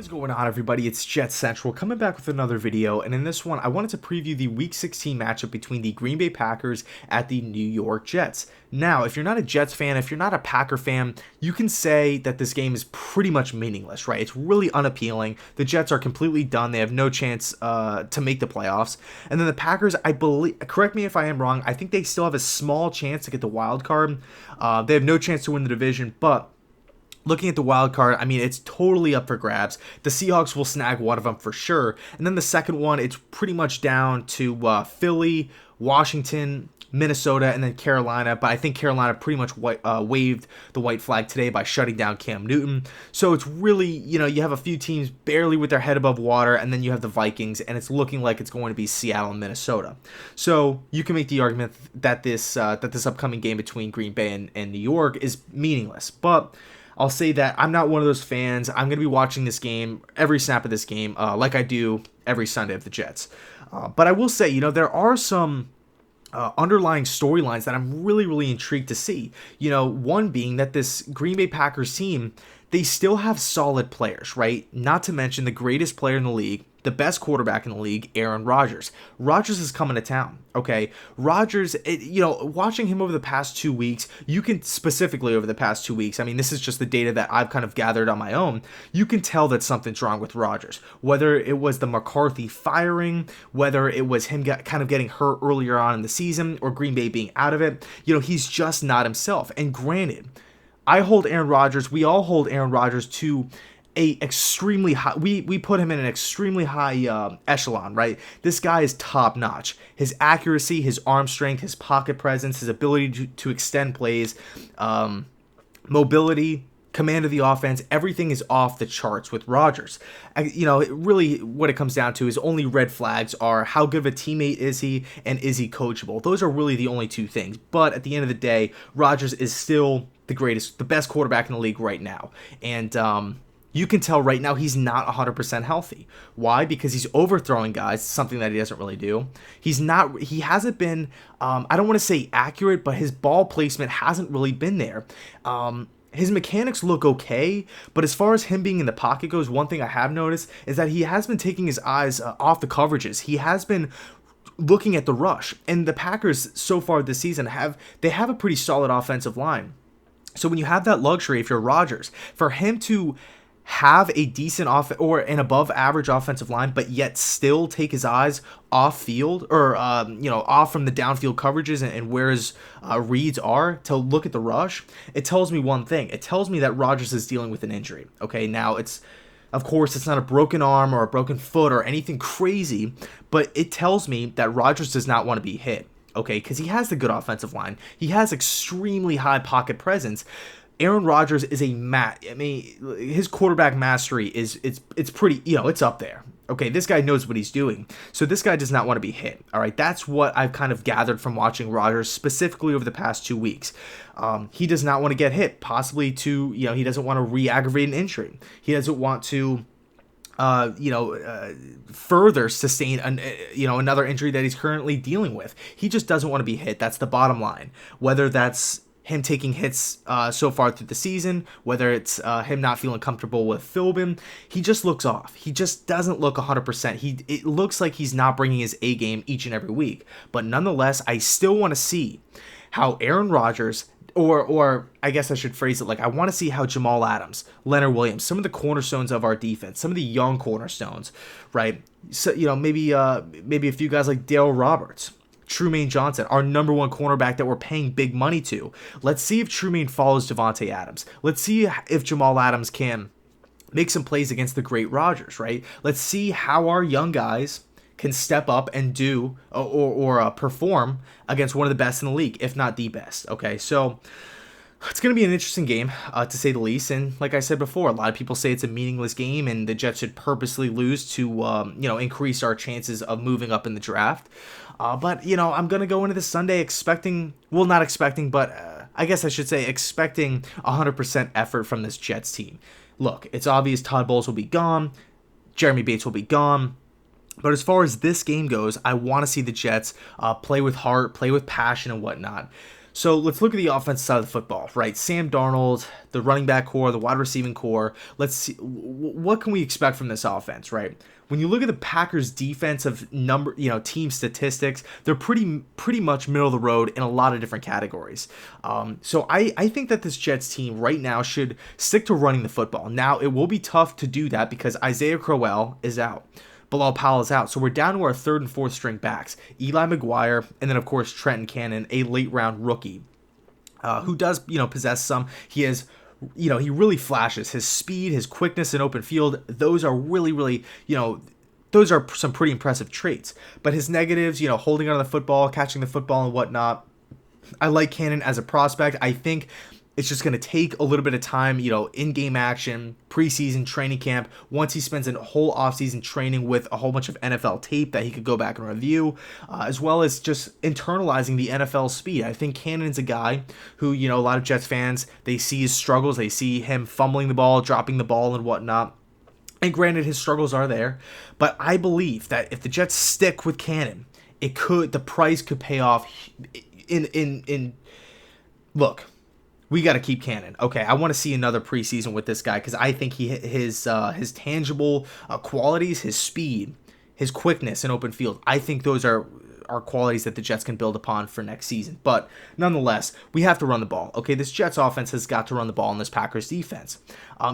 What is going on, everybody? It's JetsCentral coming back with another video, and in this one I wanted to preview the Week 16 matchup between the Green Bay Packers at the New York Jets. Now, if you're not a Jets fan, if you're not a Packer fan, you can say that this game is pretty much meaningless, right? It's really unappealing. The Jets are completely done. They have no chance to make the playoffs. And then the Packers, I believe, correct me if I am wrong, I think they still have a small chance to get the wild card. They have no chance to win the division, but looking at the wild card, I mean, it's totally up for grabs. The Seahawks will snag one of them for sure. And then the second one, it's pretty much down to Philly, Washington, Minnesota, and then Carolina. But I think Carolina pretty much waved the white flag today by shutting down Cam Newton. So it's really, you have a few teams barely with their head above water, and then you have the Vikings, and it's looking like it's going to be Seattle and Minnesota. So you can make the argument that this upcoming game between Green Bay and New York is meaningless. But I'll say that I'm not one of those fans. I'm going to be watching this game, every snap of this game, like I do every Sunday of the Jets. But I will say, there are some underlying storylines that I'm really, really intrigued to see. One being that this Green Bay Packers team, they still have solid players, right? Not to mention the greatest player in the league, the best quarterback in the league, Aaron Rodgers. Rodgers is coming to town, okay? Rodgers, watching him over the past 2 weeks, you can specifically over the past 2 weeks, I mean, this is just the data that I've kind of gathered on my own, you can tell that something's wrong with Rodgers. Whether it was the McCarthy firing, whether it was him kind of getting hurt earlier on in the season, or Green Bay being out of it, he's just not himself. And granted, we all hold Aaron Rodgers to a extremely high, we put him in an extremely high echelon, right? This guy is top notch. His accuracy, his arm strength, his pocket presence, his ability to extend plays, mobility, command of the offense, everything is off the charts with Rodgers. Really what it comes down to is only red flags are how good of a teammate is he and is he coachable. Those are really the only two things. But at the end of the day, Rodgers is still the best quarterback in the league right now. And you can tell right now he's not 100% healthy. Why? Because he's overthrowing guys, something that he doesn't really do. He hasn't been, I don't want to say accurate, but his ball placement hasn't really been there. His mechanics look okay, but as far as him being in the pocket goes, one thing I have noticed is that he has been taking his eyes off the coverages. He has been looking at the rush, and the Packers so far this season have a pretty solid offensive line. So when you have that luxury, if you're Rodgers, for him to have a decent or an above average offensive line, but yet still take his eyes off field or, off from the downfield coverages and where his reads are to look at the rush, it tells me one thing. It tells me that Rodgers is dealing with an injury. Okay. Now of course, it's not a broken arm or a broken foot or anything crazy, but it tells me that Rodgers does not want to be hit. Okay. Cause he has the good offensive line. He has extremely high pocket presence. Aaron Rodgers is his quarterback mastery it's pretty, it's up there. Okay, this guy knows what he's doing. So this guy does not want to be hit. All right, that's what I've kind of gathered from watching Rodgers specifically over the past 2 weeks. He does not want to get hit, possibly he doesn't want to re-aggravate an injury. He doesn't want to further sustain another injury that he's currently dealing with. He just doesn't want to be hit. That's the bottom line. Whether that's him taking hits so far through the season, whether it's him not feeling comfortable with Philbin, he just looks off. He just doesn't look 100%. It looks like he's not bringing his A game each and every week. But nonetheless, I still want to see how Aaron Rodgers, or I guess I should phrase it like I want to see how Jamal Adams, Leonard Williams, some of the cornerstones of our defense, some of the young cornerstones, right? So maybe a few guys like Dale Roberts, Trumaine Johnson, our number one cornerback that we're paying big money to. Let's see if Trumaine follows Devontae Adams. Let's see if Jamal Adams can make some plays against the great Rodgers, right? Let's see how our young guys can step up and do or perform against one of the best in the league, if not the best. Okay, so it's going to be an interesting game, to say the least. And like I said before, a lot of people say it's a meaningless game and the Jets should purposely lose to, increase our chances of moving up in the draft. But I'm going to go into this Sunday expecting 100% effort from this Jets team. Look, it's obvious Todd Bowles will be gone. Jeremy Bates will be gone. But as far as this game goes, I want to see the Jets play with heart, play with passion and whatnot. So let's look at the offensive side of the football, right? Sam Darnold, the running back core, the wide receiving core. Let's see, what can we expect from this offense, right? When you look at the Packers' defensive team statistics, they're pretty much middle of the road in a lot of different categories. So I think that this Jets team right now should stick to running the football. Now, it will be tough to do that because Isaiah Crowell is out. Bilal Powell is out. So we're down to our third and fourth string backs. Eli McGuire, and then, of course, Trenton Cannon, a late-round rookie who does, possess some. He is, he really flashes. His speed, his quickness in open field, those are really, those are some pretty impressive traits. But his negatives, holding on to the football, catching the football and whatnot, I like Cannon as a prospect. I think it's just going to take a little bit of time, in-game action, preseason, training camp. Once he spends a whole offseason training with a whole bunch of NFL tape that he could go back and review, as well as just internalizing the NFL speed. I think Cannon's a guy who, a lot of Jets fans, they see his struggles. They see him fumbling the ball, dropping the ball, and whatnot. And granted, his struggles are there. But I believe that if the Jets stick with Cannon, the price could pay off look, we got to keep Cannon. Okay, I want to see another preseason with this guy because I think his tangible qualities, his speed, his quickness in open field, I think those are qualities that the Jets can build upon for next season. But nonetheless, we have to run the ball. Okay, this Jets offense has got to run the ball in this Packers defense.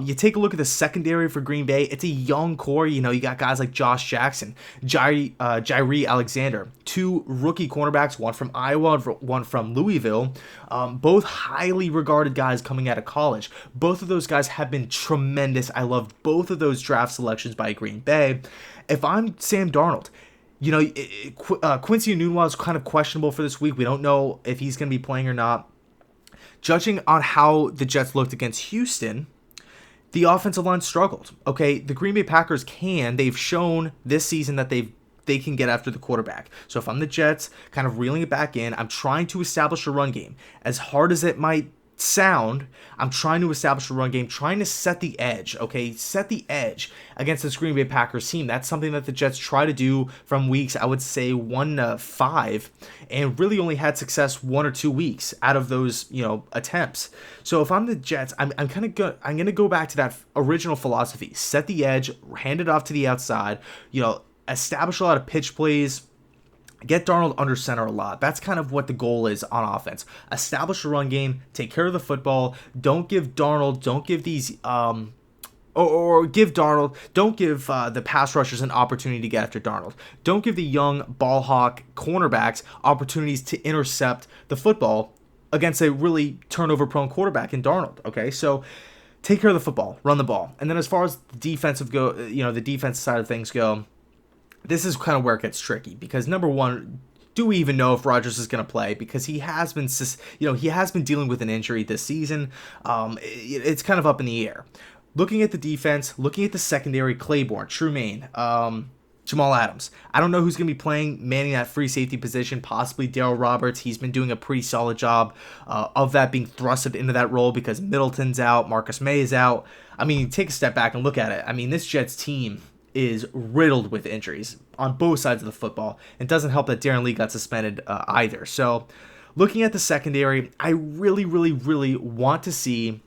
You take a look at the secondary for Green Bay. It's a young core. You got guys like Josh Jackson, Jairi Alexander, two rookie cornerbacks, one from Iowa, one from Louisville, both highly regarded guys coming out of college. Both of those guys have been tremendous. I loved both of those draft selections by Green Bay. If I'm Sam Darnold, Quincy Enunwa is kind of questionable for this week. We don't know if he's going to be playing or not. Judging on how the Jets looked against Houston, the offensive line struggled. Okay, the Green Bay Packers they've shown this season that they can get after the quarterback. So if I'm the Jets, kind of reeling it back in, I'm trying to establish a run game. As hard as it might sound, I'm trying to establish a run game, trying to set the edge, okay? Set the edge against this Green Bay Packers team. That's something that the Jets try to do from weeks, I would say 1 to 5, and really only had success 1 or 2 weeks out of those, attempts. So if I'm the Jets, I'm going to go back to that original philosophy. Set the edge, hand it off to the outside, establish a lot of pitch plays, get Darnold under center a lot. That's kind of what the goal is on offense. Establish a run game, take care of the football. Don't give Darnold, don't give these, give Darnold, don't give the pass rushers an opportunity to get after Darnold. Don't give the young ball hawk cornerbacks opportunities to intercept the football against a really turnover-prone quarterback in Darnold. Okay, so take care of the football, run the ball. And then as far as the defensive side of things go, this is kind of where it gets tricky because number one, do we even know if Rodgers is going to play? Because he has been dealing with an injury this season. It's kind of up in the air. Looking at the defense, looking at the secondary, Claiborne, Trumaine, Jamal Adams. I don't know who's going to be manning that free safety position, possibly Darryl Roberts. He's been doing a pretty solid job of that, being thrusted into that role because Middleton's out, Marcus May is out. I mean, take a step back and look at it. I mean, this Jets team is riddled with injuries on both sides of the football. It doesn't help that Darren Lee got suspended either. So looking at the secondary, I really, really, really want to see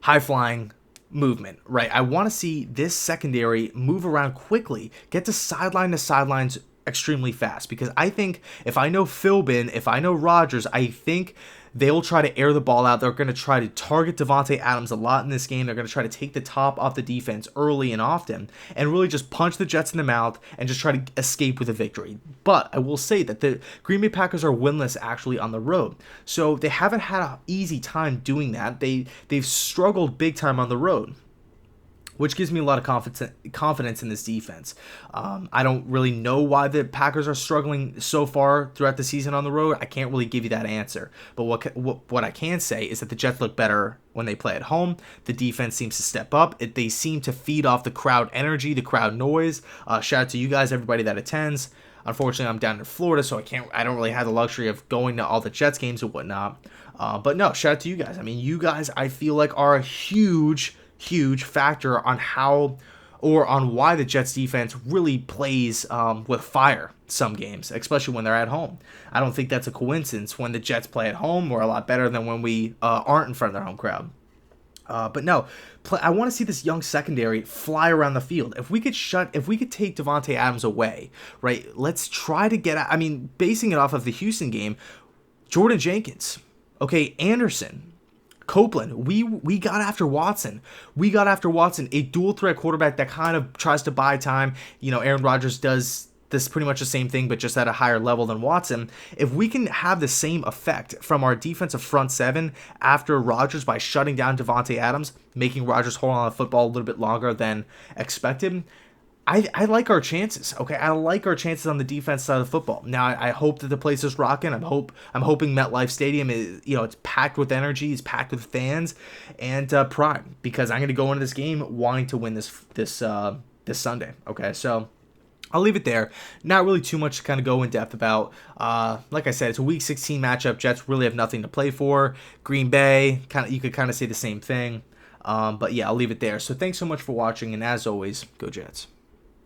high-flying movement, right? I want to see this secondary move around quickly, get to sidelines extremely fast, because I think if I know Philbin, if I know Rodgers, I think they'll try to air the ball out. They're going to try to target Devontae Adams a lot in this game. They're going to try to take the top off the defense early and often and really just punch the Jets in the mouth and just try to escape with a victory. But I will say that the Green Bay Packers are winless actually on the road. So they haven't had an easy time doing that. They've struggled big time on the road, which gives me a lot of confidence in this defense. I don't really know why the Packers are struggling so far throughout the season on the road. I can't really give you that answer. But what I can say is that the Jets look better when they play at home. The defense seems to step up. They seem to feed off the crowd energy, the crowd noise. Shout out to you guys, everybody that attends. Unfortunately, I'm down in Florida, so I don't really have the luxury of going to all the Jets games and whatnot. But no, shout out to you guys. I mean, you guys, I feel like, are a huge factor on why the Jets defense really plays with fire. some games, especially when they're at home. I don't think that's a coincidence. When the Jets play at home, we're a lot better than when we aren't in front of their home crowd. But no, I want to see this young secondary fly around the field. If we could take Davante Adams away, right? Let's try to get. I mean, basing it off of the Houston game, Jordan Jenkins, okay, Anderson, Copeland. We got after Watson. We got after Watson, a dual threat quarterback that kind of tries to buy time. You know, Aaron Rodgers does this pretty much the same thing, but just at a higher level than Watson. If we can have the same effect from our defensive front seven after Rodgers by shutting down Davante Adams, making Rodgers hold on to the football a little bit longer than expected, I like our chances. Okay, I like our chances on the defense side of the football. Now, I hope that the place is rocking. I'm hoping MetLife Stadium is, it's packed with energy, it's packed with fans and pride, because I'm going to go into this game wanting to win this Sunday. Okay, so I'll leave it there. Not really too much to kind of go in depth about. Like I said, it's a Week 16 matchup. Jets really have nothing to play for. Green Bay, you could kind of say the same thing. But yeah, I'll leave it there. So thanks so much for watching, and as always, go Jets.